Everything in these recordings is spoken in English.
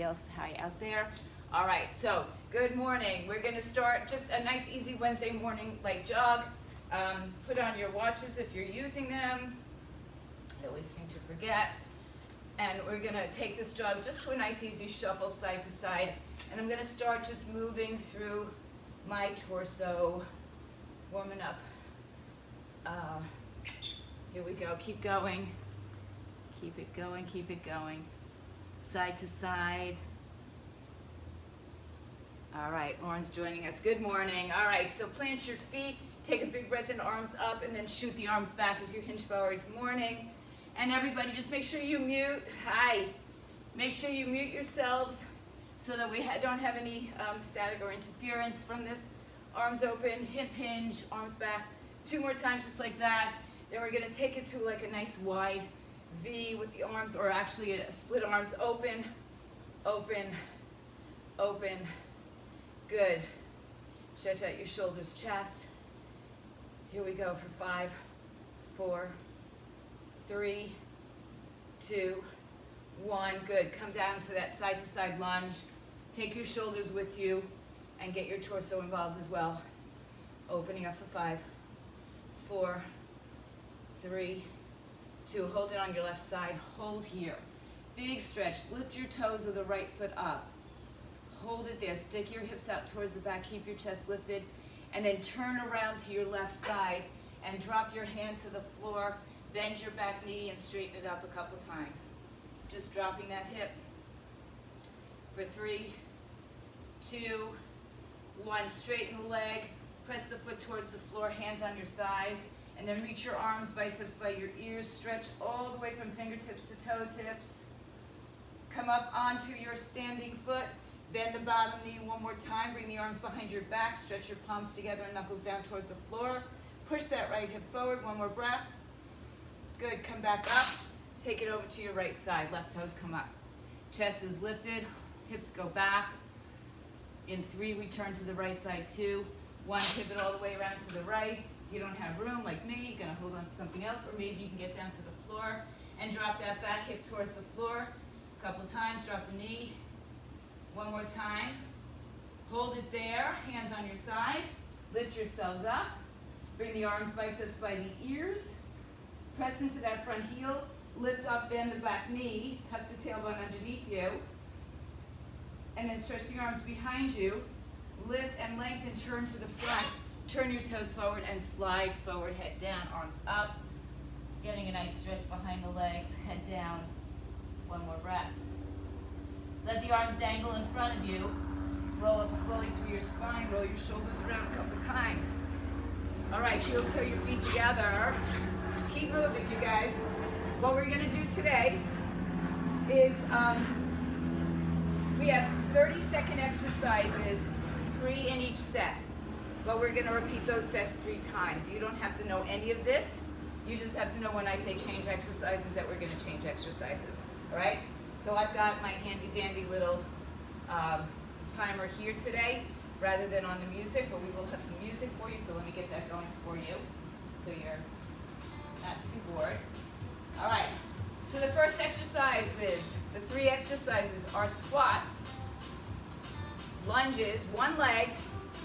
Else hi out there. All right, so good morning. We're going to start just a nice easy Wednesday morning light jog. Put on your watches if you're using them. I always seem to forget. And we're going to take this jog just to a nice easy shuffle side to side. And I'm going to start just moving through my torso, warming up. Here we go. Keep going. Keep it going. Keep it going. Side to side. All right, Lauren's joining us. Good morning. All right, so plant your feet, take a big breath in, arms up, and then shoot the arms back as you hinge forward. Good morning. And everybody, just make sure you mute. Hi. Make sure you mute yourselves so that we don't have any static or interference from this. Arms open, hip hinge, arms back. 2 more times just like that. Then we're going to take it to like a nice wide V with the arms, or actually a split arms, open, open, open. Good. Stretch out your shoulders, chest. Here we go for 5, 4, 3, 2, 1. Good. Come down to that side to side lunge. Take your shoulders with you and get your torso involved as well. Opening up for 5, 4, 3, 2. Hold it on your left side. Hold here. Big stretch. Lift your toes of the right foot up. Hold it there. Stick your hips out towards the back. Keep your chest lifted. And then turn around to your left side and drop your hand to the floor. Bend your back knee and straighten it up a couple times. Just dropping that hip. For 3, 2, 1. Straighten the leg. Press the foot towards the floor. Hands on your thighs. And then reach your arms, biceps by your ears. Stretch all the way from fingertips to toe tips. Come up onto your standing foot. Bend the bottom knee one more time. Bring the arms behind your back. Stretch your palms together and knuckles down towards the floor. Push that right hip forward. One more breath. Good. Come back up. Take it over to your right side. Left toes come up. Chest is lifted. Hips go back. In 3, we turn to the right side. 2, 1. Pivot all the way around to the right. You don't have room like me, you're going to hold on to something else, or maybe you can get down to the floor and drop that back hip towards the floor. A couple times, drop the knee. One more time. Hold it there, hands on your thighs. Lift yourselves up. Bring the arms, biceps by the ears. Press into that front heel. Lift up, bend the back knee. Tuck the tailbone underneath you. And then stretch the arms behind you. Lift and lengthen, turn to the front. Turn your toes forward and slide forward, head down, arms up. Getting a nice stretch behind the legs, head down. One more breath. Let the arms dangle in front of you. Roll up slowly through your spine. Roll your shoulders around a couple times. All right, heel toe your feet together. Keep moving, you guys. What we're going to do today is we have 30-second exercises, 3 in each set. But we're going to repeat those sets 3 times. You don't have to know any of this. You just have to know when I say change exercises that we're going to change exercises. All right? So I've got my handy-dandy little timer here today rather than on the music, but we will have some music for you, so let me get that going for you so you're not too bored. All right. So the first exercise is, the 3 exercises are squats, lunges, one leg,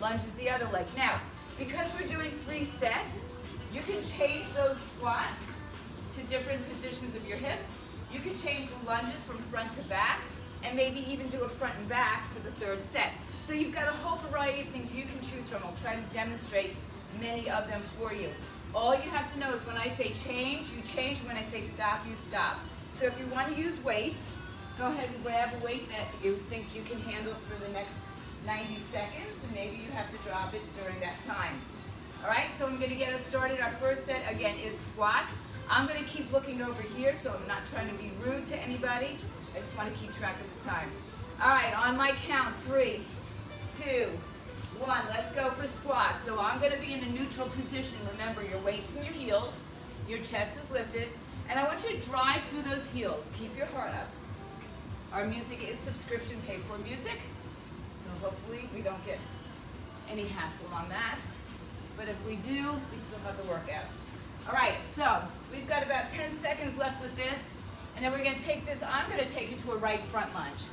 lunges the other leg. Now, because we're doing 3 sets, you can change those squats to different positions of your hips. You can change the lunges from front to back, and maybe even do a front and back for the 3rd set. So you've got a whole variety of things you can choose from. I'll try to demonstrate many of them for you. All you have to know is when I say change, you change. When I say stop, you stop. So if you want to use weights, go ahead and grab a weight that you think you can handle for the next 90 seconds, and maybe you have to drop it during that time. All right, so I'm going to get us started. Our first set, again, is squats. I'm going to keep looking over here, so I'm not trying to be rude to anybody. I just want to keep track of the time. All right, on my count, 3, 2, 1. Let's go for squats. So I'm going to be in a neutral position. Remember, your weight's in your heels, your chest is lifted, and I want you to drive through those heels. Keep your heart up. Our music is subscription paid for music. So hopefully we don't get any hassle on that. But if we do, we still have the workout. All right, so we've got about 10 seconds left with this. And then we're going to take this, I'm going to take it to a right front lunge.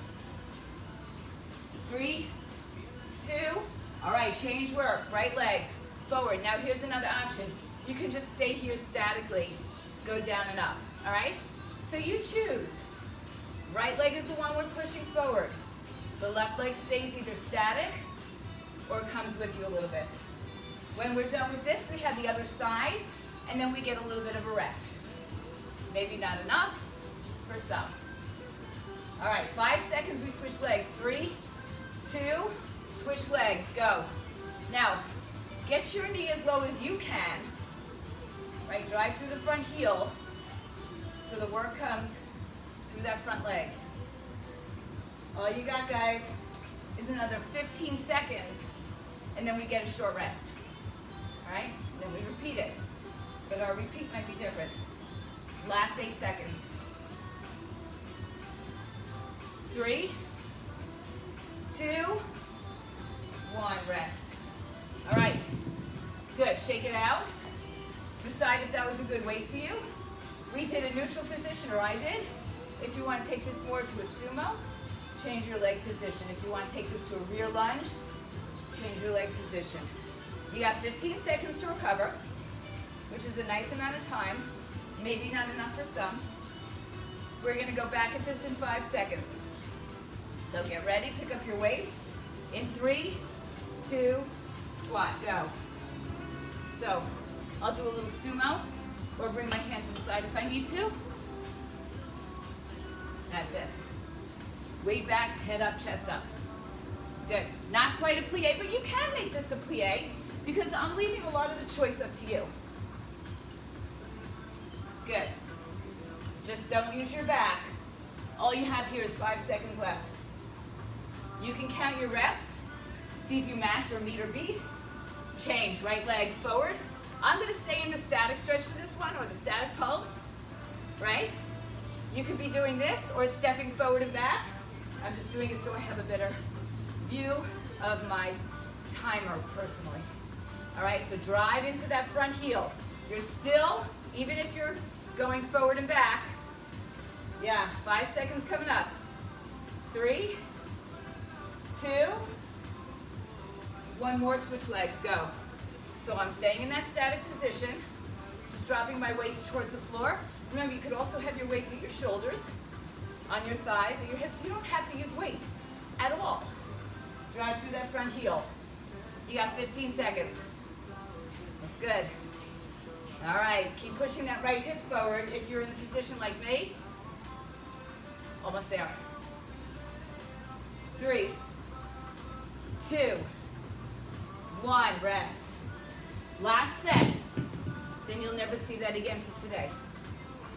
3, 2. All right, change work. Right leg forward. Now here's another option. You can just stay here statically. Go down and up. All right? So you choose. Right leg is the one we're pushing forward. The left leg stays either static or comes with you a little bit. When we're done with this, we have the other side, and then we get a little bit of a rest. Maybe not enough for some. All right, 5 seconds, we switch legs. 3, 2, switch legs, go. Now, get your knee as low as you can, right? Drive through the front heel so the work comes through that front leg. All you got, guys, is another 15 seconds, and then we get a short rest. All right? Then we repeat it. But our repeat might be different. Last 8 seconds. 3, 2, 1, rest. All right. Good. Shake it out. Decide if that was a good weight for you. We did a neutral position, or I did. If you want to take this more to a sumo, change your leg position. If you want to take this to a rear lunge, change your leg position. You got 15 seconds to recover, which is a nice amount of time. Maybe not enough for some. We're going to go back at this in 5 seconds. So get ready, pick up your weights. In 3, 2, squat, go. So I'll do a little sumo, or bring my hands inside if I need to. That's it. Weight back, head up, chest up. Good. Not quite a plie, but you can make this a plie because I'm leaving a lot of the choice up to you. Good. Just don't use your back. All you have here is 5 seconds left. You can count your reps, see if you match or meet or beat. Change, right leg forward. I'm going to stay in the static stretch for this one, or the static pulse, right? You could be doing this or stepping forward and back. I'm just doing it so I have a better view of my timer personally. All right, so drive into that front heel. You're still, even if you're going forward and back, yeah, 5 seconds coming up. 3, 2, 1 more, switch legs, go. So I'm staying in that static position, just dropping my weights towards the floor. Remember, you could also have your weights at your shoulders, on your thighs, at your hips. You don't have to use weight at all. Drive through that front heel. You got 15 seconds. That's good. All right, keep pushing that right hip forward if you're in a position like me. Almost there. 3, 2, 1, rest. Last set. Then you'll never see that again for today,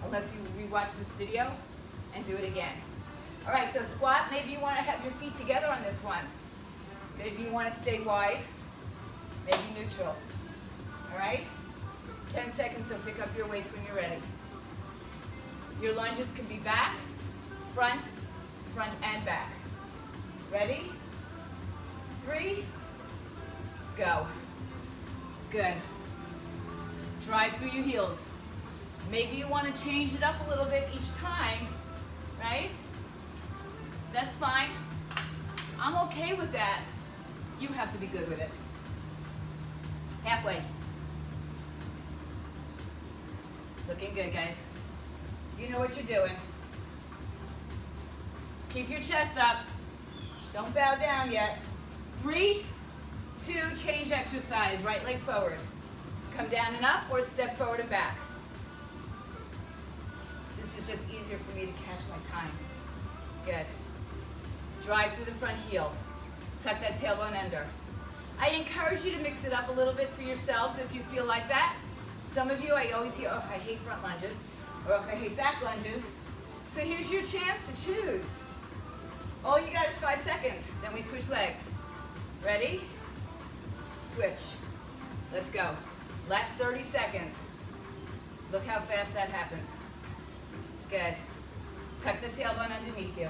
unless you rewatch this video and do it again. All right, so squat. Maybe you want to have your feet together on this one. Maybe you want to stay wide. Maybe neutral. All right? 10 seconds, so pick up your weights when you're ready. Your lunges can be back, front and back. Ready? 3, go. Good. Drive through your heels. Maybe you want to change it up a little bit each time, right? That's fine. I'm okay with that. You have to be good with it. Halfway. Looking good, guys. You know what you're doing. Keep your chest up. Don't bow down yet. 3, 2, change exercise. Right leg forward. Come down and up, or step forward and back. This is just easier for me to catch my time. Good. Drive through the front heel. Tuck that tailbone under. I encourage you to mix it up a little bit for yourselves if you feel like that. Some of you, I always hear, oh, I hate front lunges, or oh, I hate back lunges. So here's your chance to choose. All you got is 5 seconds. Then we switch legs. Ready? Switch. Let's go. Last 30 seconds. Look how fast that happens. Good. Tuck the tailbone underneath you.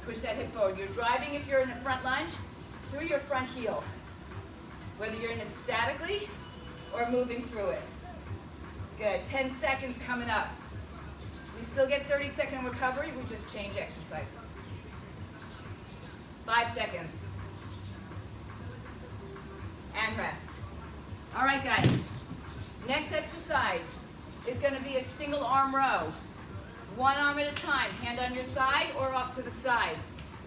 Push that hip forward. You're driving, if you're in a front lunge, through your front heel. Whether you're in it statically or moving through it. Good. 10 seconds coming up. We still get 30-second recovery. We just change exercises. 5 seconds. And rest. All right, guys. Next exercise is going to be a single arm row. One arm at a time, hand on your thigh or off to the side.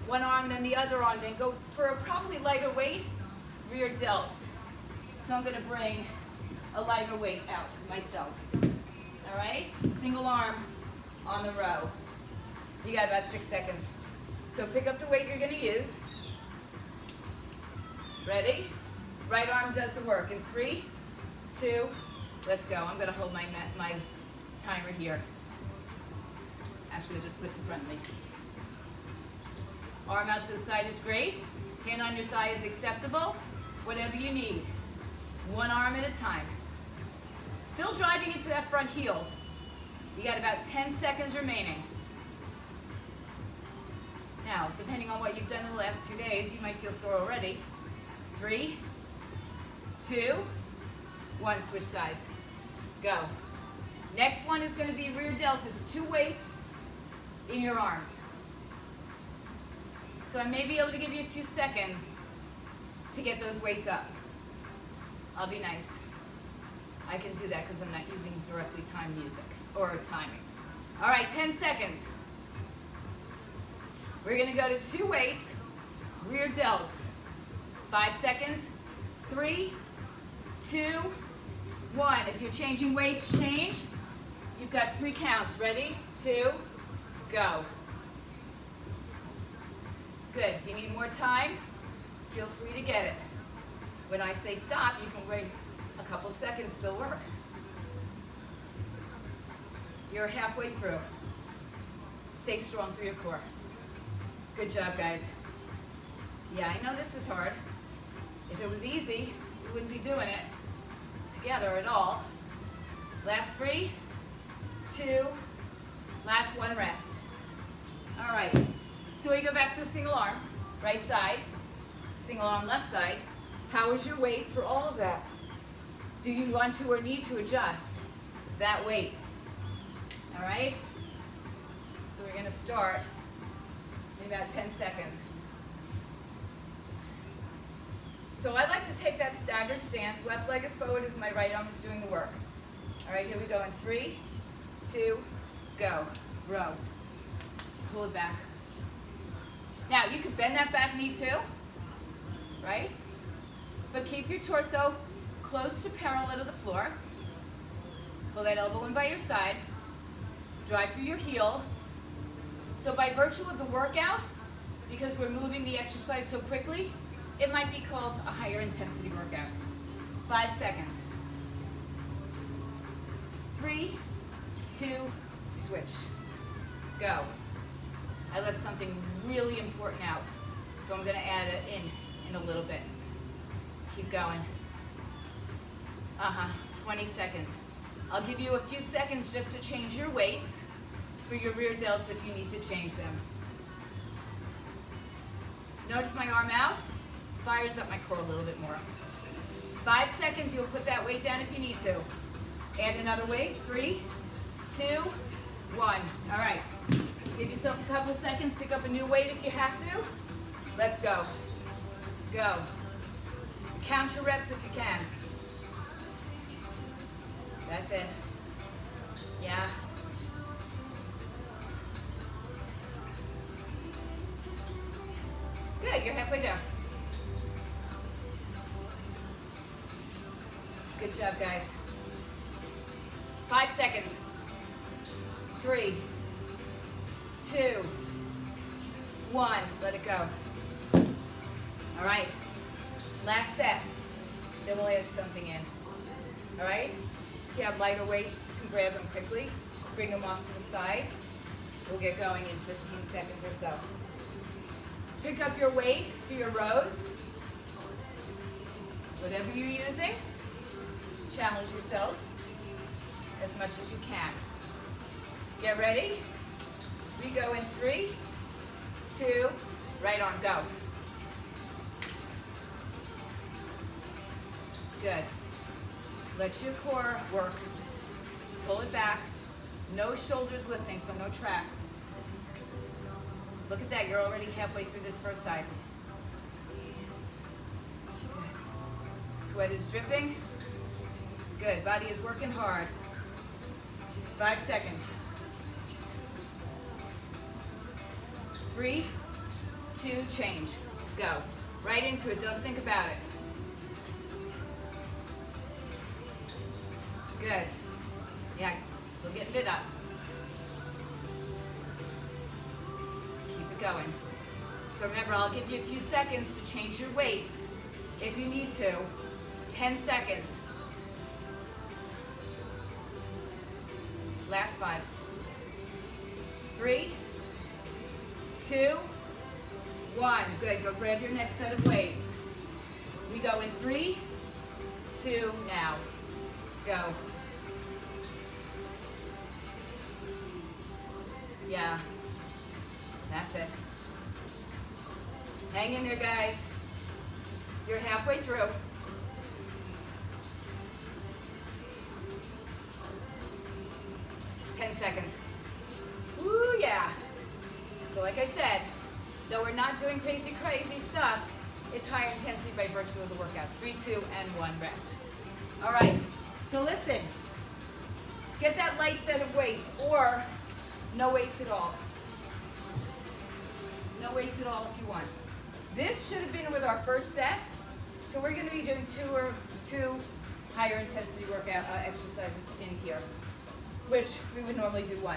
One arm, then the other arm, then go for a probably lighter weight, rear delts. So I'm going to bring a lighter weight out for myself. All right, single arm on the row. You got about 6 seconds. So pick up the weight you're going to use. Ready? Right arm does the work in 3, 2, let's go. I'm going to hold my timer here. Actually, I'll just put it in front of me. Arm out to the side is great. Hand on your thigh is acceptable. Whatever you need. One arm at a time. Still driving into that front heel. You got about 10 seconds remaining. Now, depending on what you've done in the last 2 days, you might feel sore already. 3, 2, 1, switch sides. Go. Next one is going to be rear delts. It's 2 weights in your arms. So I may be able to give you a few seconds to get those weights up. I'll be nice. I can do that because I'm not using directly timed music or timing. All right, 10 seconds. We're going to go to 2 weights, rear delts. 5 seconds. 3, 2, 1. If you're changing weights, change. You've got 3 counts. Ready? 2, go. Good. If you need more time, feel free to get it. When I say stop, you can wait a couple seconds, still work. You're halfway through. Stay strong through your core. Good job, guys. Yeah, I know this is hard. If it was easy, we wouldn't be doing it together at all. Last 3, 2, last 1, rest. All right, so we go back to the single arm, right side, single arm, left side. How is your weight for all of that? Do you want to or need to adjust that weight? All right, so we're gonna start in about 10 seconds. So I like to take that staggered stance. Left leg is forward and my right arm is doing the work. All right, here we go in 3, 2, go. Row. Pull it back. Now, you could bend that back knee too, right? But keep your torso close to parallel to the floor. Pull that elbow in by your side. Drive through your heel. So by virtue of the workout, because we're moving the exercise so quickly, it might be called a higher intensity workout. 5 seconds. 3, 2, switch. Go. I left something really important out, so I'm going to add it in a little bit. Keep going. 20 seconds. I'll give you a few seconds just to change your weights for your rear delts if you need to change them. Notice my arm out. Fires up my core a little bit more. 5 seconds, you'll put that weight down if you need to. Add another weight. 3, 2, 1. All right. Give yourself a couple seconds. Pick up a new weight if you have to. Let's go. Go. Count your reps if you can. That's it. Yeah. Good, you're halfway there. Good job, guys. 5 seconds. 3, 2, 1. Let it go. All right. Last set. Then we'll add something in. All right? If you have lighter weights, you can grab them quickly. Bring them off to the side. We'll get going in 15 seconds or so. Pick up your weight for your rows. Whatever you're using, challenge yourselves as much as you can. Get ready. We go in 3, 2, right arm, go. Good. Let your core work. Pull it back. No shoulders lifting, so no traps. Look at that, you're already halfway through this first side. Good. Sweat is dripping. Good, body is working hard. 5 seconds. 3, 2, change. Go. Right into it, don't think about it. Good. Yeah, still getting it up. Keep it going. So remember, I'll give you a few seconds to change your weights if you need to. 10 seconds. Last 5. 3, 2, 1. Good. Go grab your next set of weights. We go in 3, 2, now. Go. Yeah. That's it. Hang in there, guys. You're halfway through. Seconds. Woo, yeah. So like I said, though we're not doing crazy stuff, it's higher intensity by virtue of the workout. 3, 2, and 1, rest. All right, so listen. Get that light set of weights or no weights at all. No weights at all if you want. This should have been with our first set. So we're gonna be doing two higher intensity workout exercises in here, which we would normally do 1.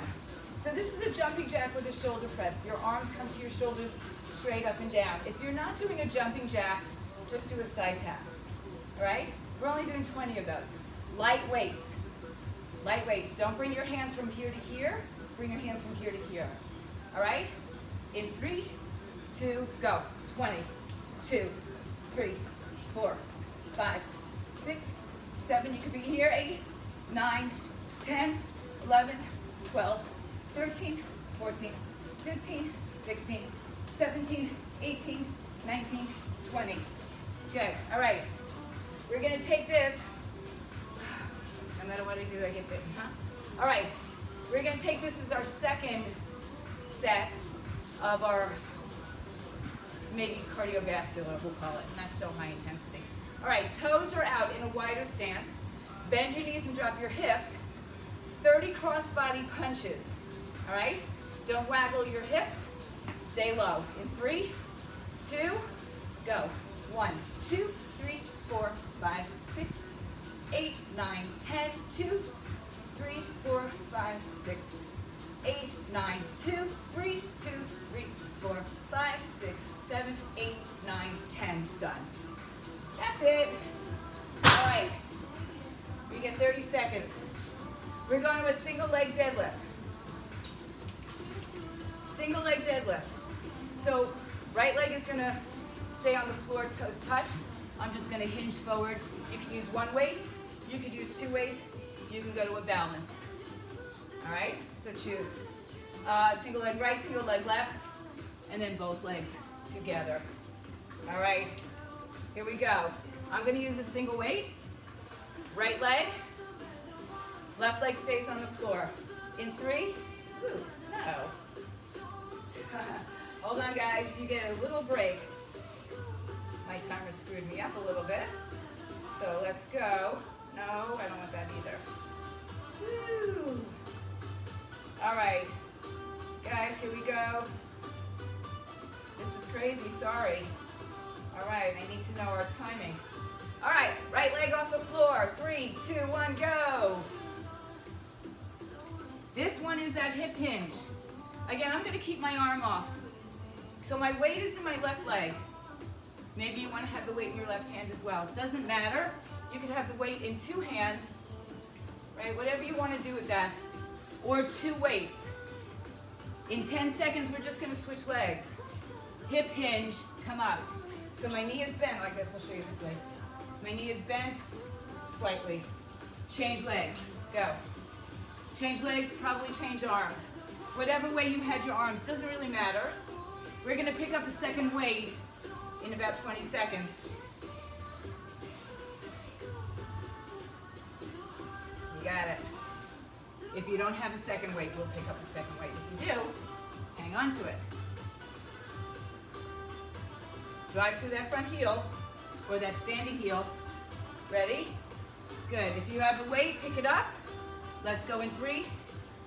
So this is a jumping jack with a shoulder press. Your arms come to your shoulders straight up and down. If you're not doing a jumping jack, just do a side tap, all right? We're only doing 20 of those. Light weights. Light weights. Don't bring your hands from here to here. Bring your hands from here to here, all right? In 3, 2, go. 20, 2, 3, 4, 5, 6, 7. You could be here. 8, 9, 10, 11, 12, 13, 14, 15, 16, 17, 18, 19, 20. Good. All right. We're going to take this. No matter what I do, I get bitten, huh? All right. We're going to take this as our second set of our maybe cardiovascular, we'll call it, not so high intensity. All right. Toes are out in a wider stance. Bend your knees and drop your hips. 30 cross-body punches, all right? Don't waggle your hips. Stay low. In 3, 2, go. 1, 2, 3, 4, 5, 6, 8, 9, 10, 2, 3, 4, 5, 6, 8, 9, 2, 3, 2, 3, 4, 5, 6, 7, 8, 9, 10. Done. That's it. All right. We get 30 seconds. We're going to a single leg deadlift. Single leg deadlift. So right leg is going to stay on the floor, toes touch. I'm just going to hinge forward. You can use 1 weight. You could use 2 weights. You can go to a balance. All right? So choose. Single leg right, single leg left, and then both legs together. All right? Here we go. I'm going to use a single weight. Right leg. Left leg stays on the floor. In 3, ooh, no. Hold on, guys, you get a little break. My timer screwed me up a little bit. So let's go. No, I don't want that either. Woo. All right, guys, here we go. This is crazy, sorry. All right, I need to know our timing. All right, right leg off the floor. 3, 2, 1, go. This one is that hip hinge. Again, I'm going to keep my arm off. So my weight is in my left leg. Maybe you want to have the weight in your left hand as well. Doesn't matter. You could have the weight in 2 hands, right? Whatever you want to do with that. Or 2 weights. In 10 seconds, we're just going to switch legs. Hip hinge, come up. So my knee is bent. I guess I'll show you this way. My knee is bent slightly. Change legs. Go. Change legs, probably change arms. Whatever way you had your arms, doesn't really matter. We're going to pick up a second weight in about 20 seconds. You got it. If you don't have a second weight, we'll pick up a second weight. If you do, hang on to it. Drive through that front heel or that standing heel. Ready? Good. If you have a weight, pick it up. Let's go in 3,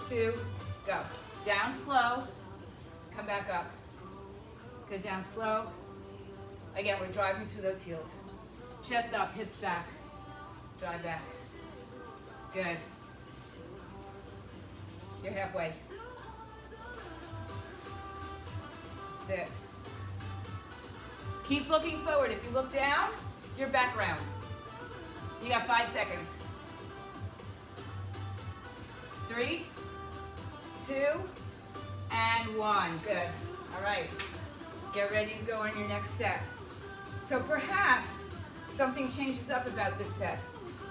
2, go. Down slow, come back up. Go down slow. Again, we're driving through those heels. Chest up, hips back. Drive back. Good. You're halfway. That's it. Keep looking forward. If you look down, your back rounds. You got 5 seconds. 3, 2, and 1. Good. All right. Get ready to go on your next set. So perhaps something changes up about this set.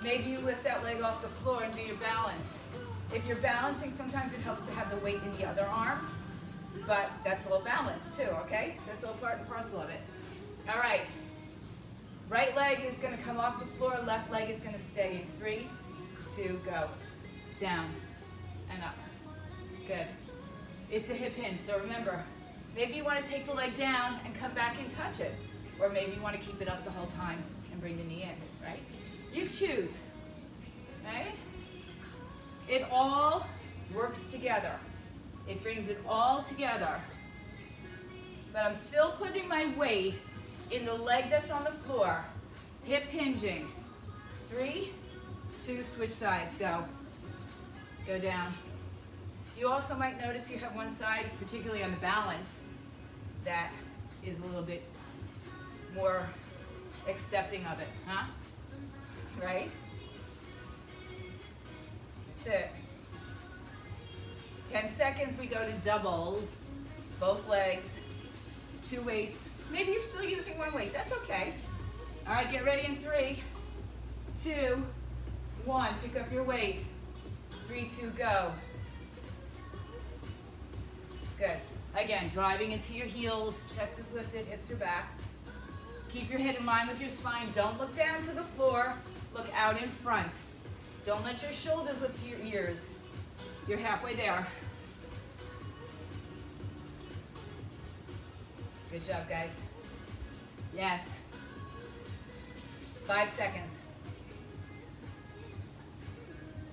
Maybe you lift that leg off the floor and do your balance. If you're balancing, sometimes it helps to have the weight in the other arm, but that's all balance too, okay? So that's all part and parcel of it. All right. Right leg is going to come off the floor, left leg is going to stay in 3, 2, go. Down and up. Good. It's a hip hinge, so remember, maybe you want to take the leg down and come back and touch it. Or maybe you want to keep it up the whole time and bring the knee in, right? You choose, right? It all works together. It brings it all together. But I'm still putting my weight in the leg that's on the floor. Hip hinging. 3, 2, switch sides, go. Go down. You also might notice you have one side, particularly on the balance, that is a little bit more accepting of it, huh? Right? That's it. 10 seconds, we go to doubles, both legs, 2 weights. Maybe you're still using 1 weight, that's okay. All right, get ready in 3, 2, 1, pick up your weight. 3, 2, go. Good. Again, driving into your heels, chest is lifted, hips are back. Keep your head in line with your spine. Don't look down to the floor, look out in front. Don't let your shoulders lift to your ears. You're halfway there. Good job, guys. Yes. 5 seconds.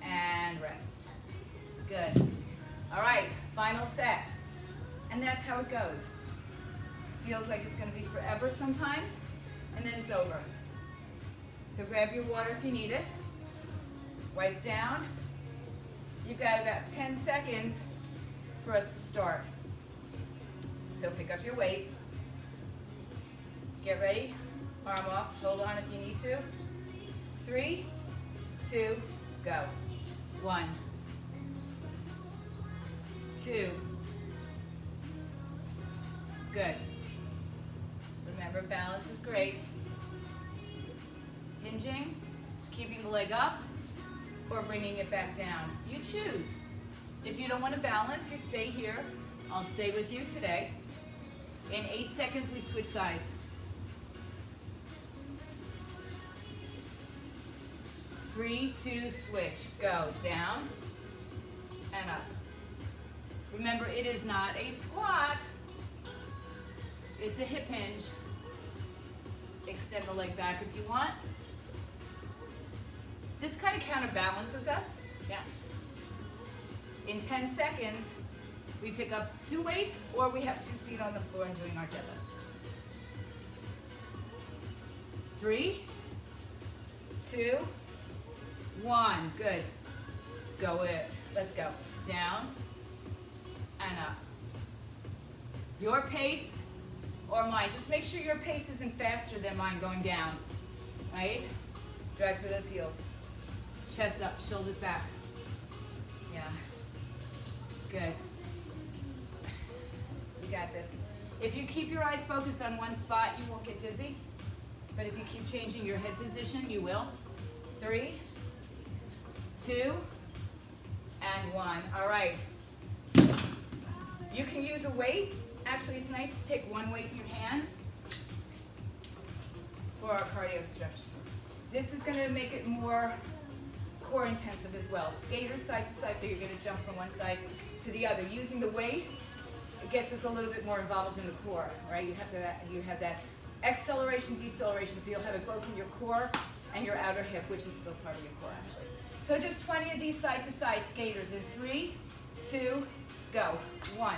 And rest. Good. All right, final set. And that's how it goes. It feels like it's going to be forever sometimes, and then it's over. So grab your water if you need it. Wipe down. You've got about 10 seconds for us to start. So pick up your weight. Get ready. Arm off. Hold on if you need to. 3, 2, go. 1, 2. Good. Remember, balance is great. Hinging, keeping the leg up, or bringing it back down. You choose. If you don't want to balance, you stay here. I'll stay with you today. In 8 seconds, we switch sides. 3, 2, switch. Go. Down and up. Remember, it is not a squat. It's a hip hinge. Extend the leg back if you want. This kind of counterbalances us. Yeah. In 10 seconds, we pick up 2 weights, or we have 2 feet on the floor and doing our deadlifts. 3, 2, 1. Good. Go it. Let's go. Down and up. Your pace or mine. Just make sure your pace isn't faster than mine going down. Right? Drive through those heels. Chest up, shoulders back. Yeah. Good. You got this. If you keep your eyes focused on one spot, you won't get dizzy. But if you keep changing your head position, you will. 3, 2, and 1. All right. You can use a weight. Actually, it's nice to take 1 weight in your hands for our cardio stretch. This is going to make it more core intensive as well. Skater side to side, so you're going to jump from one side to the other. Using the weight, it gets us a little bit more involved in the core, right? You have that acceleration, deceleration. So you'll have it both in your core and your outer hip, which is still part of your core actually. So just 20 of these side to side skaters in 3, 2, go. 1,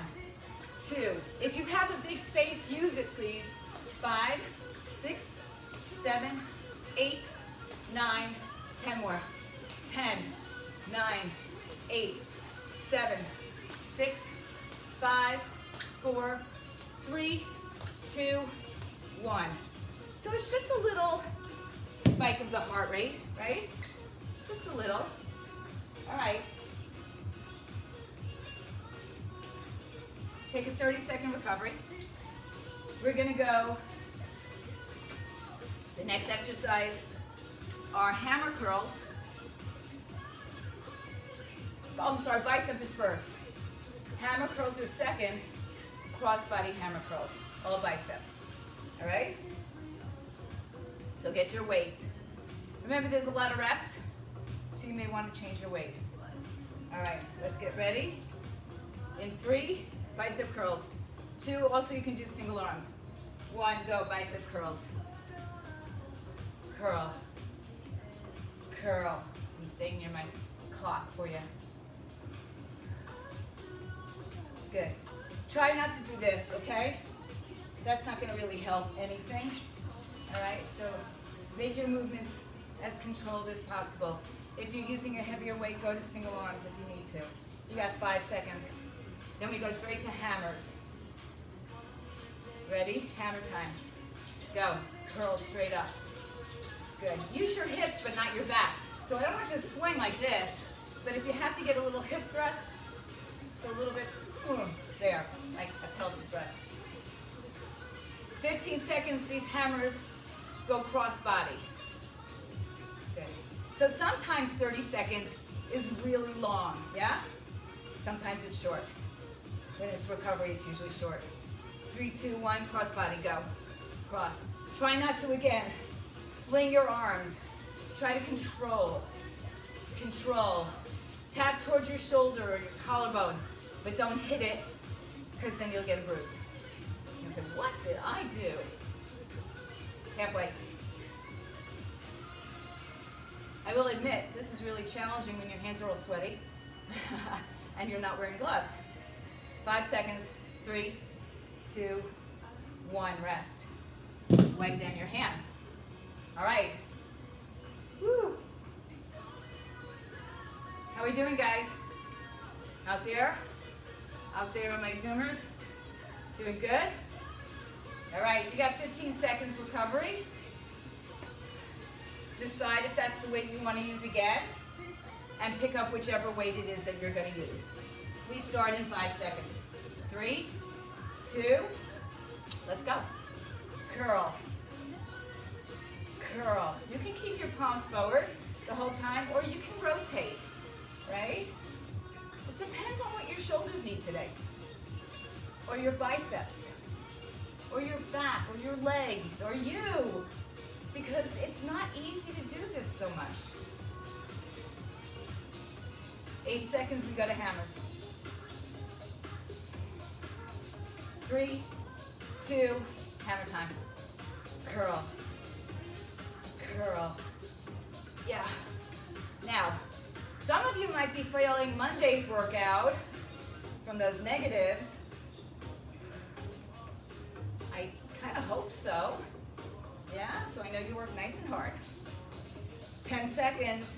2. If you have a big space, use it please. 5, 6, 7, 8, 9, 10 more. 10, 9, 8, 7, 6, 5, 4, 3, 2, 1. So it's just a little spike of the heart rate, right? Just a little. All right. Take a 30-second recovery. We're gonna go, the next exercise are hammer curls. Oh, I'm sorry, bicep is first. Hammer curls are second, cross-body hammer curls, all bicep. All right? So get your weights. Remember, there's a lot of reps, so you may want to change your weight. All right, let's get ready. In 3, bicep curls. 2, also you can do single arms. 1, go, bicep curls. Curl. Curl. I'm staying near my clock for you. Good. Try not to do this, okay? That's not going to really help anything. All right, so make your movements as controlled as possible. If you're using a heavier weight, go to single arms if you need to. You got 5 seconds. Then we go straight to hammers. Ready? Hammer time. Go. Curl straight up. Good. Use your hips, but not your back. So I don't want you to swing like this, but if you have to get a little hip thrust, so a little bit, there, like a pelvic thrust. 15 seconds, these hammers go cross body. Good. So sometimes 30 seconds is really long, yeah? Sometimes it's short. When it's recovery, it's usually short. 3, 2, 1, cross body, go. Cross. Try not to, again, fling your arms. Try to control. Control. Tap towards your shoulder or your collarbone, but don't hit it, because then you'll get a bruise. You'll say, what did I do? Halfway. I will admit, this is really challenging when your hands are all sweaty and you're not wearing gloves. 5 seconds. 3, 2, 1, rest. Wipe down your hands. All right. Woo. How are we doing, guys? Out there? Out there on my Zoomers? Doing good? All right, you got 15 seconds recovery. Decide if that's the weight you want to use again, and pick up whichever weight it is that you're going to use. We start in 5 seconds. 3, 2, let's go. Curl. Curl. You can keep your palms forward the whole time, or you can rotate, right? It depends on what your shoulders need today, or your biceps, or your back, or your legs, or you, because it's not easy to do this so much. 8 seconds, we go to hammers. 3, 2, hammer time. Curl. Curl. Yeah. Now, some of you might be feeling Monday's workout from those negatives. I kind of hope so. Yeah, so I know you work nice and hard. 10 seconds.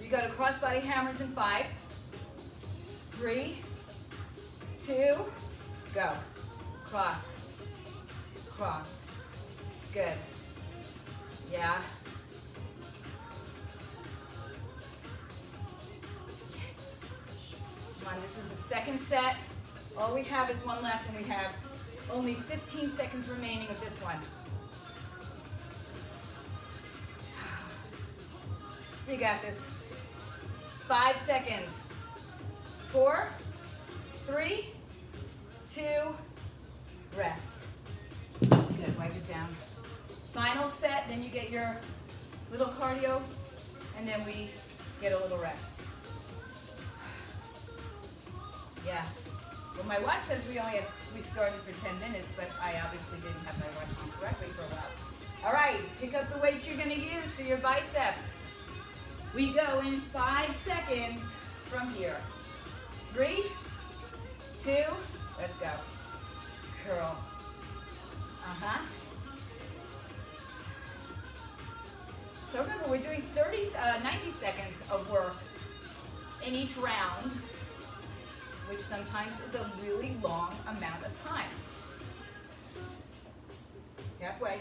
We go to crossbody hammers in 5, 3, 2, go. Cross. Cross. Good. Yeah. Yes. Come on, this is the second set. All we have is one left, and we have only 15 seconds remaining of this one. We got this. 5 seconds. 4, 3, 2, rest. Good, wipe it down. Final set, then you get your little cardio, and then we get a little rest. Yeah, Well, my watch says we started for 10 minutes, but I obviously didn't have my watch on correctly for a while. All right, pick up the weights you're gonna use for your biceps. We go in 5 seconds from here. 3, 2, let's go. Curl. So remember, we're doing 90 seconds of work in each round, which sometimes is a really long amount of time. Halfway.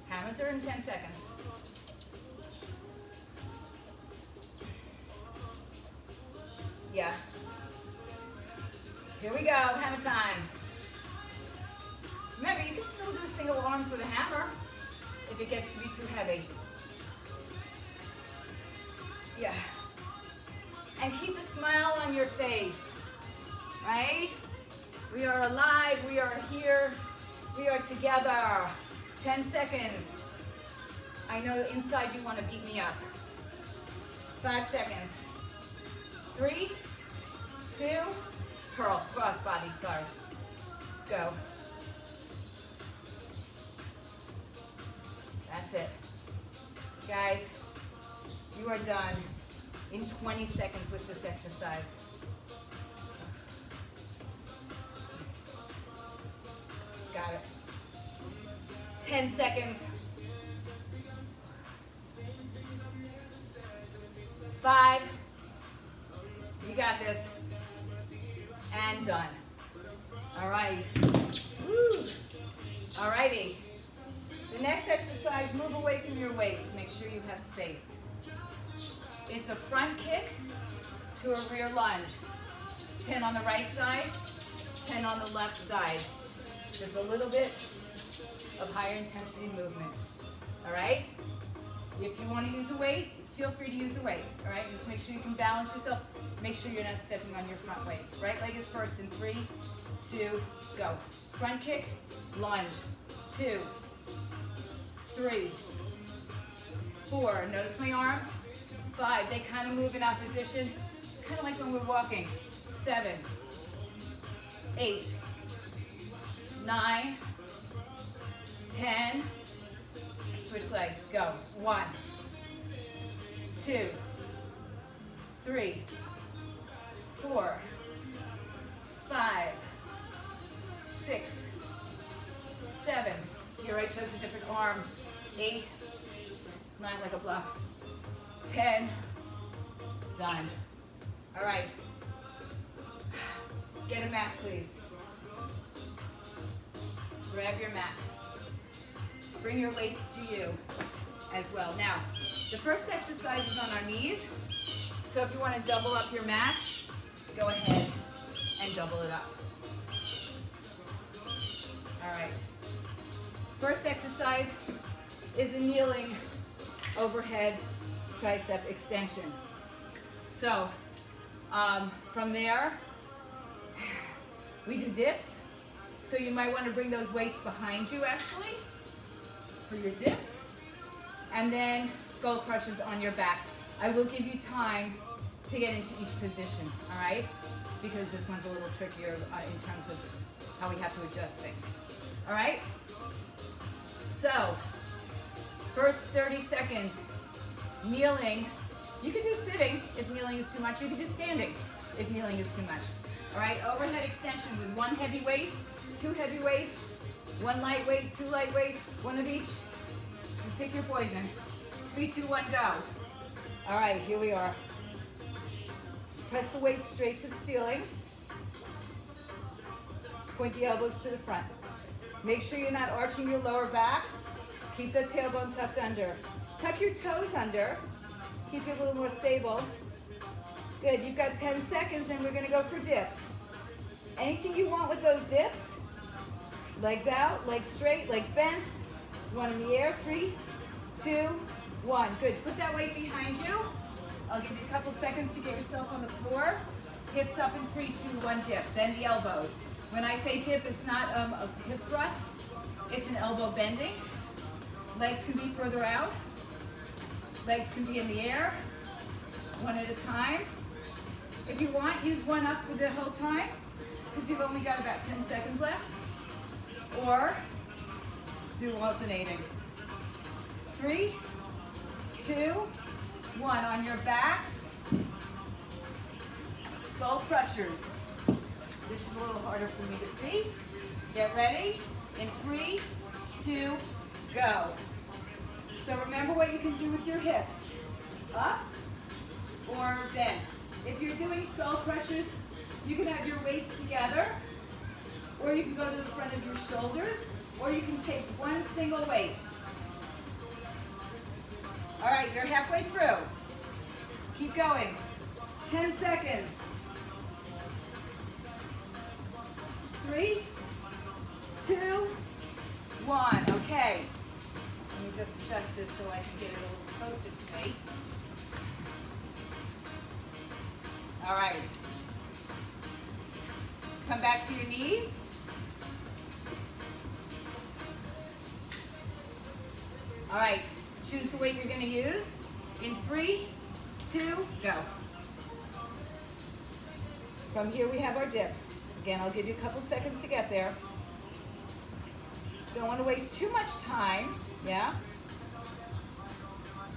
Hammers are in 10 seconds. Yeah. Here we go, hammer time. Remember, you can still do single arms with a hammer if it gets to be too heavy. Yeah. And keep a smile on your face, right? We are alive, we are here, we are together. 10 seconds. I know inside you want to beat me up. 5 seconds. 3, 2, curl, cross body, sorry. Go. That's it. Guys, you are done in 20 seconds with this exercise. Got it. 10 seconds. 5. You got this. And done. All right. Woo. All righty. The next exercise, move away from your weights. Make sure you have space. It's a front kick to a rear lunge. 10 on the right side, 10 on the left side. Just a little bit of higher intensity movement. All right? If you want to use a weight, feel free to use a weight. All right? Just make sure you can balance yourself. Make sure you're not stepping on your front weights. Right leg is first in 3, 2, go. Front kick, lunge. 2, 3, 4. Notice my arms. 5. They kind of move in opposition, kind of like when we're walking. 7, 8, 9, 10. Switch legs. Go. 1, 2, 3, 4, 5, 6, 7. Your right toe's a different arm. 8, 9 like a block. 10. Done. All right. Get a mat, please. Grab your mat. Bring your weights to you as well. Now, the first exercise is on our knees. So if you want to double up your mat, go ahead and double it up. All right. First exercise is a kneeling overhead tricep extension. So from there, we do dips. So you might want to bring those weights behind you actually for your dips. And then skull crushes on your back. I will give you time to get into each position, all right? Because this one's a little trickier in terms of how we have to adjust things. All right? So, first 30 seconds, kneeling. You can do sitting if kneeling is too much. You can do standing if kneeling is too much. All right, overhead extension with 1 heavy weight, 2 heavy weights, 1 light weight, 2 light weights, 1 of each. You pick your poison. 3, 2, 1, go. All right, here we are. Just press the weight straight to the ceiling. Point the elbows to the front. Make sure you're not arching your lower back. Keep the tailbone tucked under. Tuck your toes under. Keep it a little more stable. Good, you've got 10 seconds and we're gonna go for dips. Anything you want with those dips. Legs out, legs straight, legs bent. 1 in the air, 3, 2, 1. Good, put that weight behind you. I'll give you a couple seconds to get yourself on the floor. Hips up in 3, 2, 1, dip. Bend the elbows. When I say dip, it's not a hip thrust. It's an elbow bending. Legs can be further out. Legs can be in the air. 1 at a time. If you want, use one up for the whole time, because you've only got about 10 seconds left. Or do alternating. 3, 2, 1. On your backs, skull crushers. This is a little harder for me to see. Get ready. In 3, 2, go. So remember what you can do with your hips. Up or bend. If you're doing skull crushers, you can have your weights together, or you can go to the front of your shoulders, or you can take one single weight. All right, you're halfway through. Keep going. 10 seconds. 3, 2, 1. Okay. Let me just adjust this so I can get it a little closer to me. All right. Come back to your knees. All right. Choose the weight you're going to use. In 3, 2, go. From here we have our dips. Again, I'll give you a couple seconds to get there. Don't want to waste too much time. Yeah?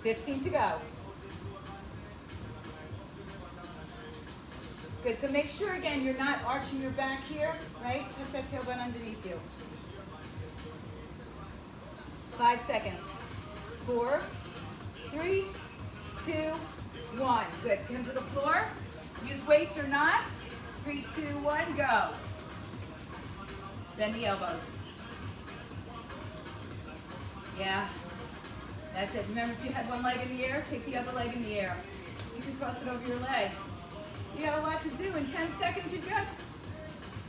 15 to go. Good, so make sure again you're not arching your back here, right? Tuck that tailbone underneath you. 5 seconds. 4, 3, 2, 1. Good, come to the floor. Use weights or not. 3, 2, 1, go. Bend the elbows. Yeah, that's it. Remember, if you had one leg in the air, take the other leg in the air. You can cross it over your leg. You got a lot to do. In 10 seconds, you've got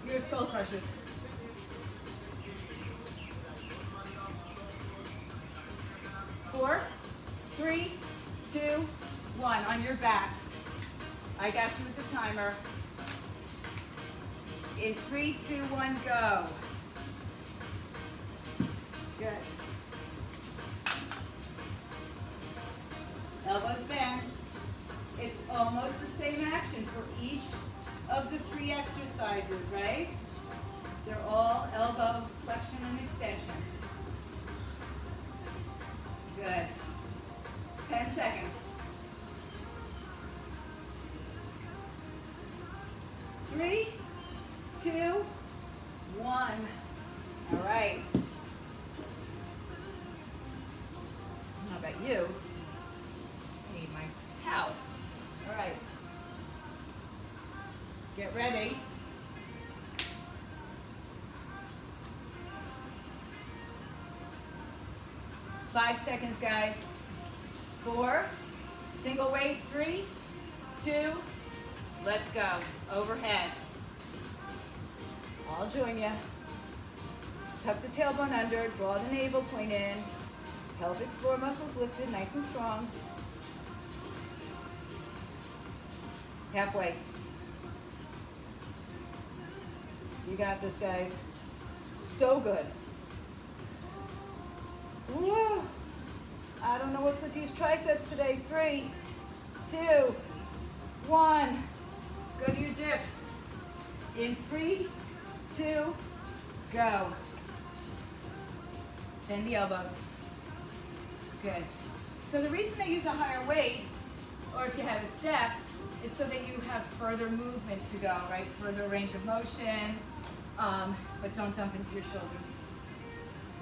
your skull crushers. Four, 3, 2, 1. On your backs. I got you with the timer. In 3, 2, 1, go. Good. Elbows bend. It's almost the same action for each of the 3 exercises, right? They're all elbow flexion and extension. Good. 10 seconds. 3, 2, 1. All right. How about you? I need my towel. All right. Get ready. Five seconds, guys. 4, single weight, 3, 2, let's go. Overhead. I'll join you. Tuck the tailbone under, draw the navel point in. Pelvic floor muscles lifted, nice and strong. Halfway. You got this, guys. So good. Woo! I don't know what's with these triceps today. 3, 2, 1. Go to your dips. In 3, 2, go. Bend the elbows. Good. So the reason they use a higher weight, or if you have a step, is so that you have further movement to go, right? Further range of motion, but don't dump into your shoulders.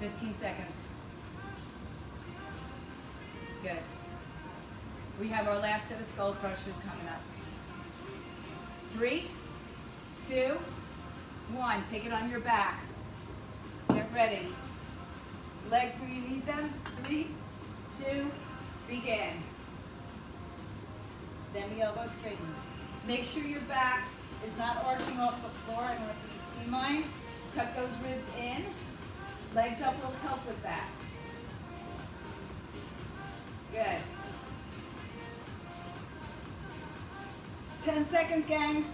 15 seconds. Good. We have our last set of skull crushers coming up. 3, 2, 1. Take it on your back. Get ready. Legs where you need them. 3, 2, begin. Bend the elbows, straighten. Make sure your back is not arching off the floor. I don't know if you can see mine. Tuck those ribs in. Legs up will help with that. Good. 10 seconds, gang.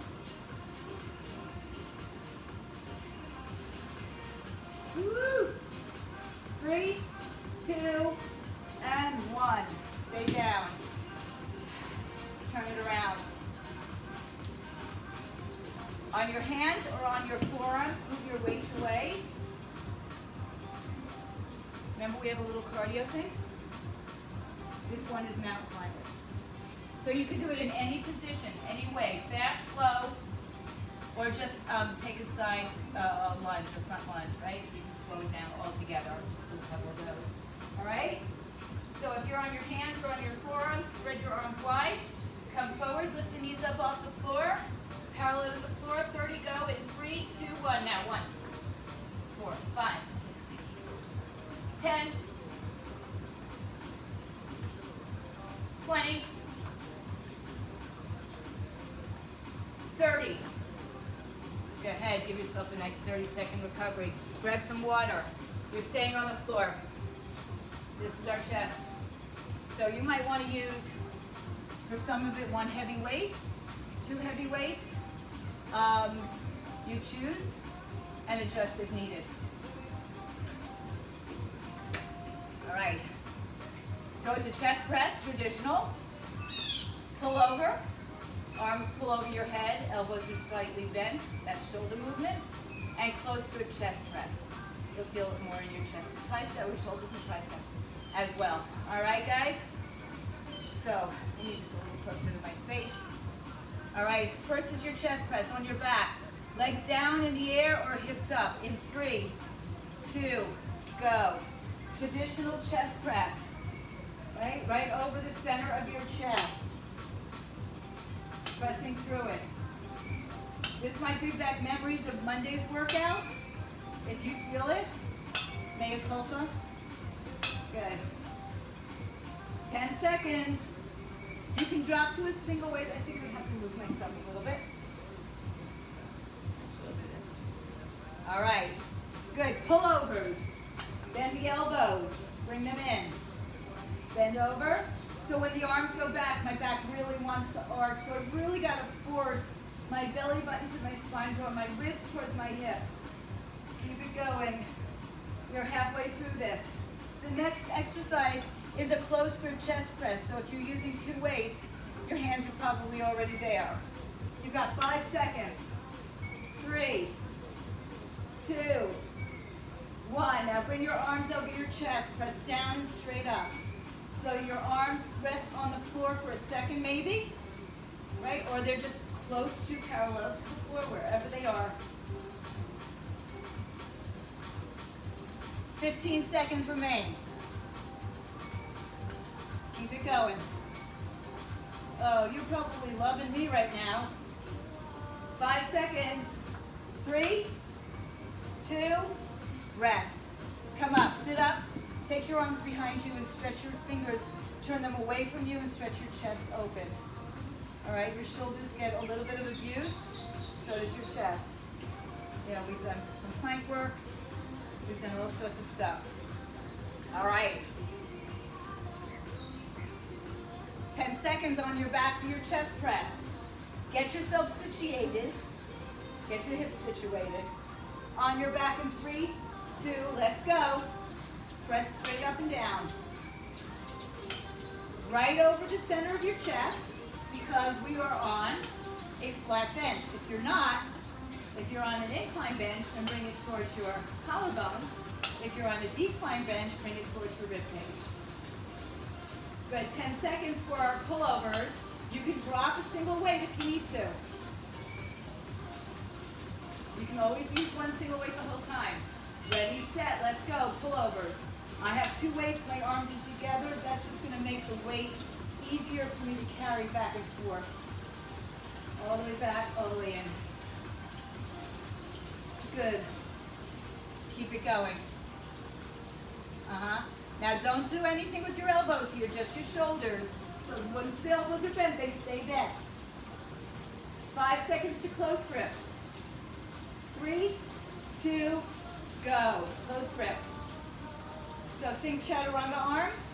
Woo! 3, 2, and 1. Stay down. Turn it around. we have a little cardio thing. This one is mountain climbers. So you can do it in any position, any way, fast, slow, or just take a side lunge or front lunge, right? You can slow it down altogether, just do a couple of those. All right? So if you're on your hands or on your forearms, spread your arms wide. Come forward, lift the knees up off the floor. Parallel to the floor, 30 go in 3, 2, 1. Now 1, 4, 5, 6, 10, 20, 30. Go ahead, give yourself a nice 30-second recovery. Grab some water. You're staying on the floor. This is our chest. So you might want to use, for some of it, 1 heavy weight, 2 heavy weights. You choose and adjust as needed. All right. So it's a chest press, traditional. Pull over. Arms pull over your head, elbows are slightly bent, that's shoulder movement, and close grip chest press. You'll feel it more in your chest and triceps, or shoulders and triceps as well. All right, guys? So, I need this a little closer to my face. All right, first is your chest press on your back. Legs down in the air or hips up in 3, 2, go. Traditional chest press, right over the center of your chest. Pressing through it. This might bring back memories of Monday's workout. If you feel it, mea culpa. Good. 10 seconds. You can drop to a single weight. I think I have to move myself a little bit. All right. Good. Pullovers. Bend the elbows. Bring them in. Bend over. So when the arms go back, my back really wants to arc. So I really got to force my belly button to my spine, draw my ribs towards my hips. Keep it going. You're halfway through this. The next exercise is a close grip chest press. So if you're using 2 weights, your hands are probably already there. You've got 5 seconds. 3, 2, 1. Now bring your arms over your chest. Press down and straight up. So your arms rest on the floor for a second maybe, right? Or they're just close to parallel to the floor, wherever they are. 15 seconds remain. Keep it going. Oh, you're probably loving me right now. 5 seconds. 3, 2, rest. Come up, sit up. Take your arms behind you and stretch your fingers. Turn them away from you and stretch your chest open. All right, your shoulders get a little bit of abuse. So does your chest. Yeah, we've done some plank work. We've done all sorts of stuff. All right. 10 seconds on your back for your chest press. Get yourself situated. Get your hips situated. On your back in 3, 2, let's go. Press straight up and down. Right over the center of your chest because we are on a flat bench. If you're not, if you're on an incline bench, then bring it towards your collarbones. If you're on a decline bench, bring it towards your ribcage. Good, 10 seconds for our pullovers. You can drop a single weight if you need to. You can always use 1 single weight the whole time. Ready, set, let's go, pullovers. I have 2 weights, my arms are together. That's just gonna make the weight easier for me to carry back and forth. All the way back, all the way in. Good. Keep it going. Now don't do anything with your elbows here, just your shoulders. So once the elbows are bent, they stay bent. 5 seconds to close grip. 3, 2, go. Close grip. So think chaturanga arms.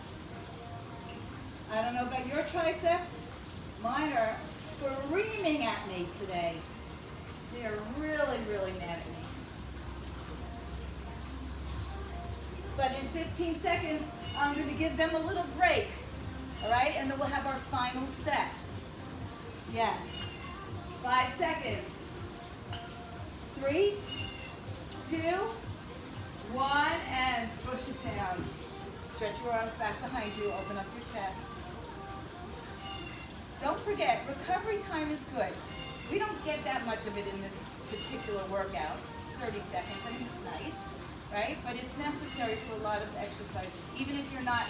I don't know about your triceps. Mine are screaming at me today. They are really, really mad at me. But in 15 seconds, I'm going to give them a little break. All right? And then we'll have our final set. Yes. 5 seconds. 3, 2, 1, and push it down. Stretch your arms back behind you, open up your chest. Don't forget, recovery time is good. We don't get that much of it in this particular workout. It's 30 seconds, I mean, it's nice, right? But it's necessary for a lot of exercises. Even if you're not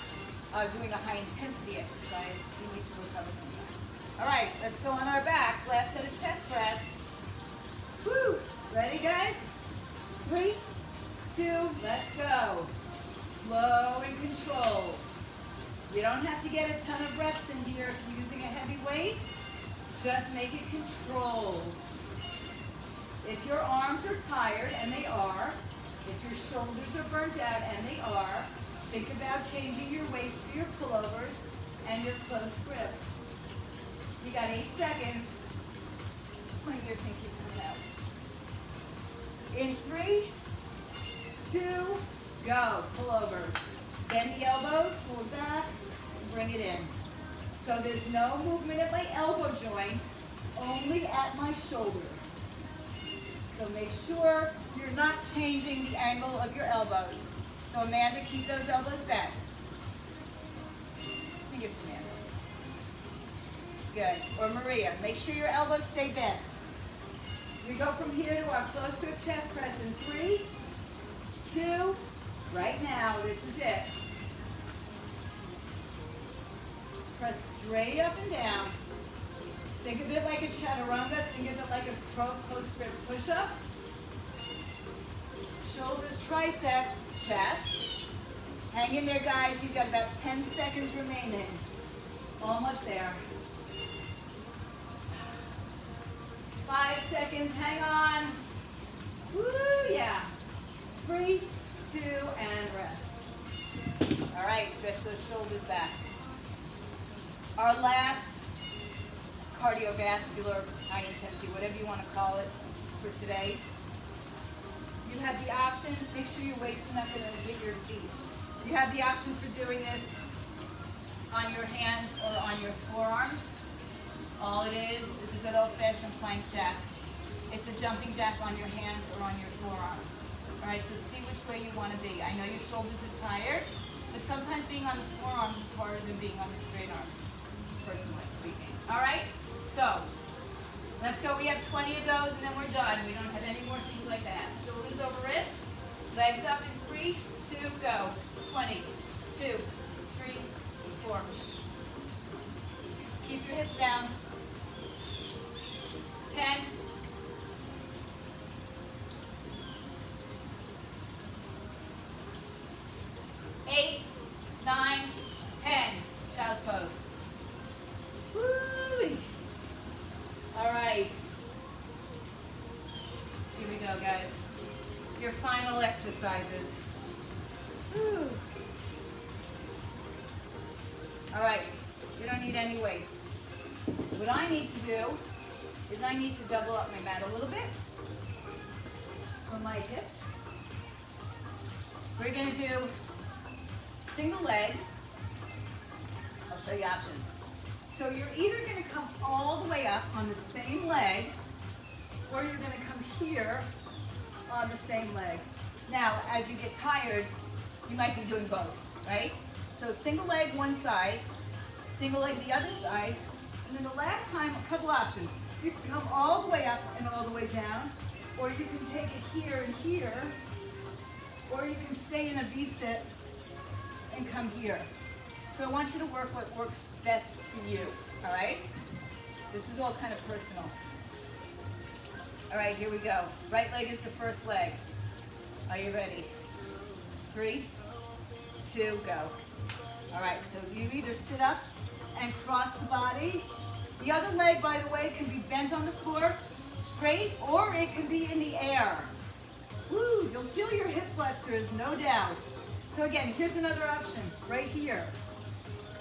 doing a high intensity exercise, you need to recover sometimes. All right, let's go on our backs. Last set of chest press. Woo! Ready, guys? 3, 2, let's go. Slow and controlled. You don't have to get a ton of reps in here if you're using a heavy weight. Just make it controlled. If your arms are tired, and they are, if your shoulders are burnt out, and they are, think about changing your weights for your pullovers and your close grip. You got 8 seconds. Point your pinky toe out. In 3, 2, go. Pullovers. Bend the elbows, pull it back, and bring it in. So there's no movement at my elbow joint, only at my shoulder. So make sure you're not changing the angle of your elbows. So Amanda, keep those elbows back. I think it's Amanda. Good. Or Maria, make sure your elbows stay bent. We go from here to our close grip chest press in 3, 2, right now, this is it. Press straight up and down. Think of it like a chaturanga. Think of it like a close grip push-up. Shoulders, triceps, chest. Hang in there, guys. You've got about 10 seconds remaining. Almost there. 5 seconds. Hang on. Woo, yeah. 3, 2, and rest. All right, stretch those shoulders back. Our last cardiovascular, high intensity, whatever you want to call it for today. You have the option, make sure your weights are not going to hit your feet. You have the option for doing this on your hands or on your forearms. All it is a good old-fashioned plank jack. It's a jumping jack on your hands or on your forearms. All right, so see which way you want to be. I know your shoulders are tired, but sometimes being on the forearms is harder than being on the straight arms, personally speaking. All right, so let's go. We have 20 of those, and then we're done. We don't have any more things like that. Shoulders over wrists, legs up in 3, 2, go. 20, 2, 3, 4. Keep your hips down. 10. 8, 9, 10. Child's pose. Woo! All right. Here we go, guys. Your final exercises. Woo. All right. We don't need any weights. What I need to do is I need to double up my mat a little bit for my hips. We're going to do single leg. I'll show you options. So you're either going to come all the way up on the same leg, or you're going to come here on the same leg. Now, as you get tired, you might be doing both, right? So single leg one side, single leg the other side, and then the last time, a couple options. You can come all the way up and all the way down, or you can take it here and here, or you can stay in a V-sit and come here. So I want you to work what works best for you, all right? This is all kind of personal. All right, here we go. Right leg is the first leg. Are you ready? 3, 2, go. All right, so you either sit up and cross the body. The other leg, by the way, can be bent on the floor, straight, or it can be in the air. Woo, you'll feel your hip flexors, no doubt. So again, here's another option, right here.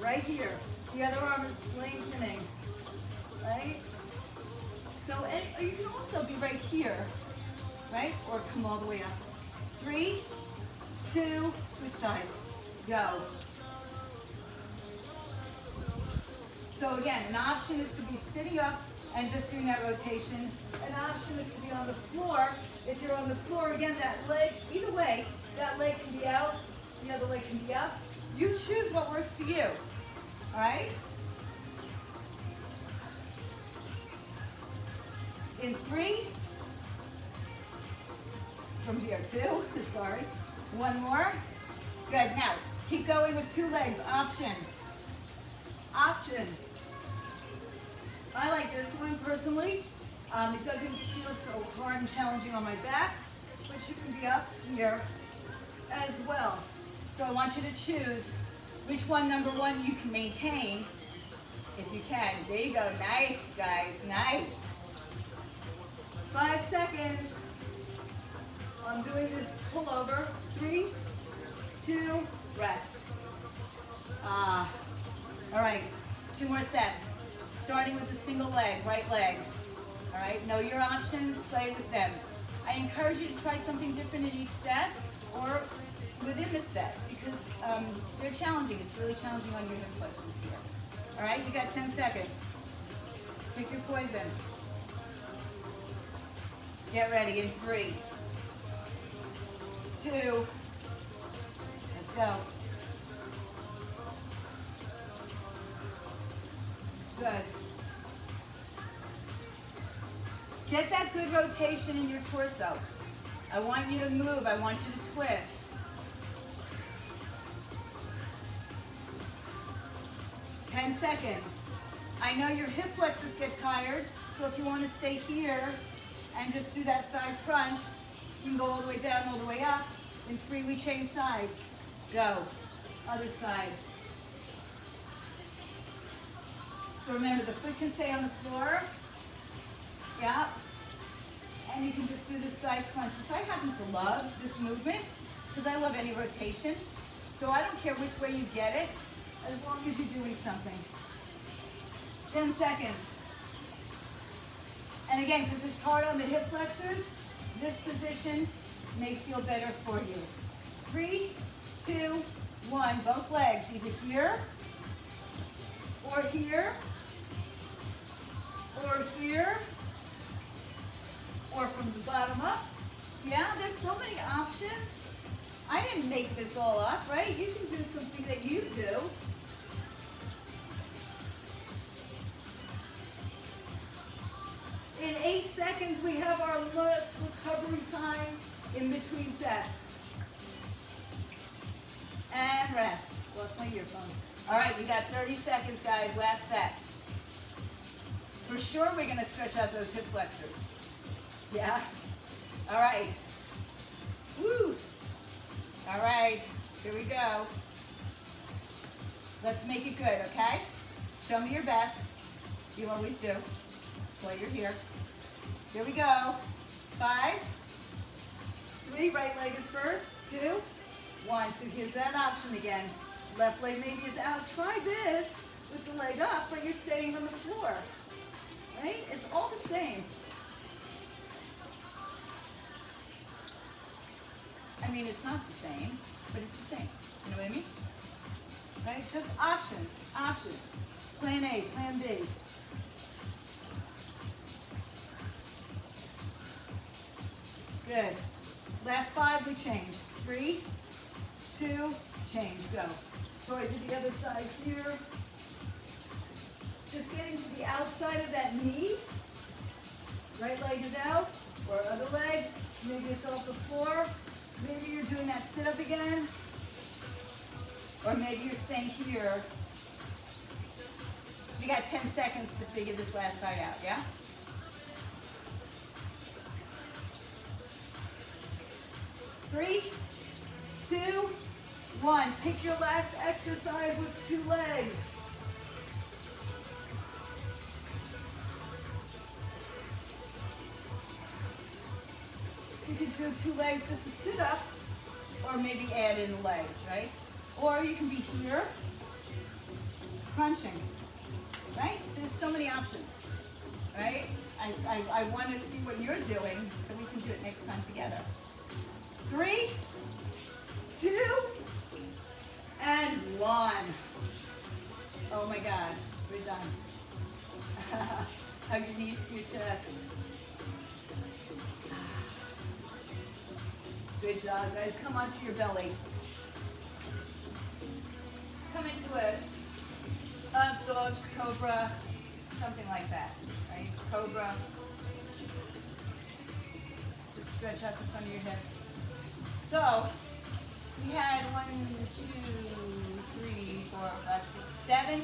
Right here. The other arm is lengthening, right? So and you can also be right here, right? Or come all the way up. 3, 2, switch sides, go. So again, an option is to be sitting up and just doing that rotation. An option is to be on the floor. If you're on the floor, again, that leg, either way, that leg can be out, the other leg can be up. You choose what works for you, all right? In 3, from here, 2, sorry. 1 more. Good, now, keep going with 2 legs, option. Option. I like this one personally. It doesn't feel so hard and challenging on my back, but you can be up here as well. So I want you to choose which one, number 1, you can maintain if you can. There you go, nice guys, nice. 5 seconds. I'm doing this pull over. 3, 2, rest. All right, 2 more sets. Starting with the single leg, right leg. All right, know your options, play with them. I encourage you to try something different in each set or within the set because they're challenging. It's really challenging on your hip flexors here. All right, you got 10 seconds. Pick your poison. Get ready in 3, 2, let's go. Good. Get that good rotation in your torso. I want you to move. I want you to twist. 10 seconds. I know your hip flexors get tired, so if you want to stay here and just do that side crunch, you can go all the way down, all the way up. In 3, we change sides. Go. Other side. So remember, the foot can stay on the floor. Yeah. And you can just do this side crunch, which I happen to love, this movement, because I love any rotation. So I don't care which way you get it, as long as you're doing something. 10 seconds. And again, because it's hard on the hip flexors, this position may feel better for you. 3, 2, 1, both legs, either here, or here, or here, or from the bottom up. Yeah, there's so many options. I didn't make this all up, right? You can do something that you do. In 8 seconds, we have our last recovery time in between sets. And rest. Lost my earphone. All right, we got 30 seconds, guys. Last set. For sure, we're going to stretch out those hip flexors. Yeah? All right. Woo! All right, here we go. Let's make it good, okay? Show me your best. You always do. While you're here. Here we go. 5, 3, right leg is first. 2, 1. So here's that option again. Left leg maybe is out. Try this with the leg up, but you're staying on the floor. Right? It's all the same. I mean, it's not the same, but it's the same. You know what I mean? Right? Just options. Options. Plan A, plan B. Good. Last 5, we change. 3, 2, change. Go. So I did the other side here. Just getting to the outside of that knee. Right leg is out, or other leg. Maybe it's off the floor. Maybe you're doing that sit-up again. Or maybe you're staying here. You got 10 seconds to figure this last side out, yeah? Three, 2, 1. Pick your last exercise with 2 legs. You can do 2 legs just to sit up, or maybe add in the legs, right? Or you can be here, crunching, right? There's so many options, right? I want to see what you're doing so we can do it next time together. 3, 2, and 1. Oh my God, we're done. Hug your knees to your chest. Good job, guys. Come onto your belly. come into a up dog, cobra, something like that, right? Cobra. Just stretch out the front of your hips. So, we had 1, 2, 3, 4, 5, 6, 7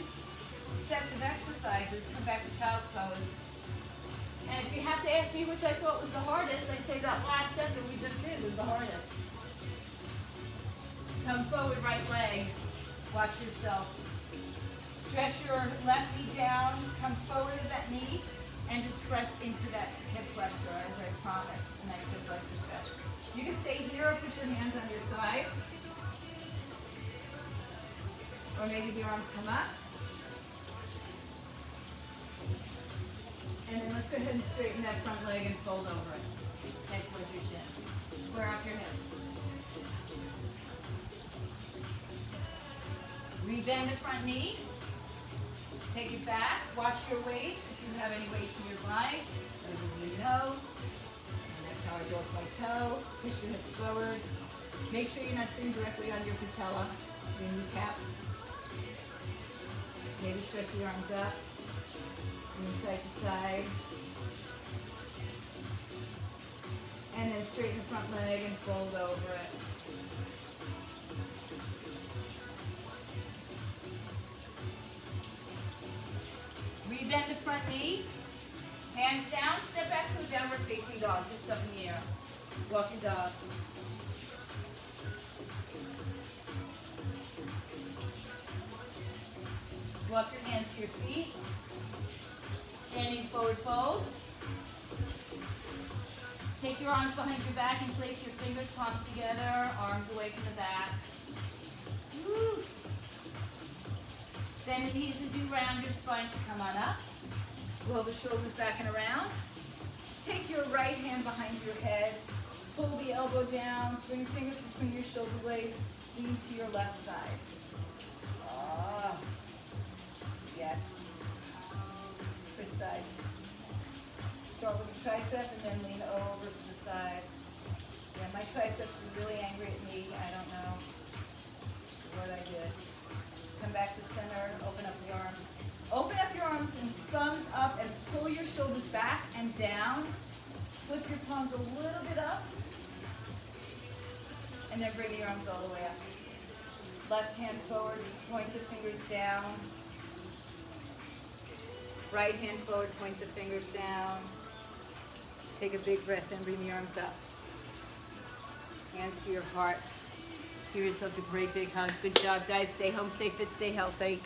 sets of exercises. Come back to child's pose. And if you have to ask me which I thought was the hardest, I'd say that last set that we just did was the hardest. Come forward, right leg. Watch yourself. Stretch your left knee down. Come forward to that knee and just press into that hip flexor as I promised. A nice hip flexor stretch. You can stay here or put your hands on your thighs. Or maybe the arms come up. And then let's go ahead and straighten that front leg and fold over it. Head towards your shins. Square up your hips. Rebend the front knee. Take it back. Watch your weights. If you have any weights nearby, those of you know. And that's how I go with my toe. Push your hips forward. Make sure you're not sitting directly on your patella, your kneecap. Maybe stretch the arms up. And then side to side. And then straighten the front leg and fold over it. Rebend the front knee. Hands down, step back to a downward facing dog. Hips up in the air. Walking dog. Walk your hands to your feet. Standing forward fold. Take your arms behind your back and place your fingers, palms together, arms away from the back. Woo. Bend the knees as you round your spine to come on up. Roll the shoulders back and around. Take your right hand behind your head. Pull the elbow down. Bring your fingers between your shoulder blades. Lean to your left side. Oh. Yes. Switch sides. Start with the tricep and then lean over to the side. Yeah, my triceps is really angry at me. I don't know what I did. Come back to center, open up the arms. Open up your arms and thumbs up and pull your shoulders back and down. Flip your palms a little bit up. And then bring your arms all the way up. Left hand forward, point the fingers down. Right hand forward, point the fingers down. Take a big breath and bring the arms up. Hands to your heart. Give yourselves a great big hug. Good job, guys. Stay home, stay fit, stay healthy.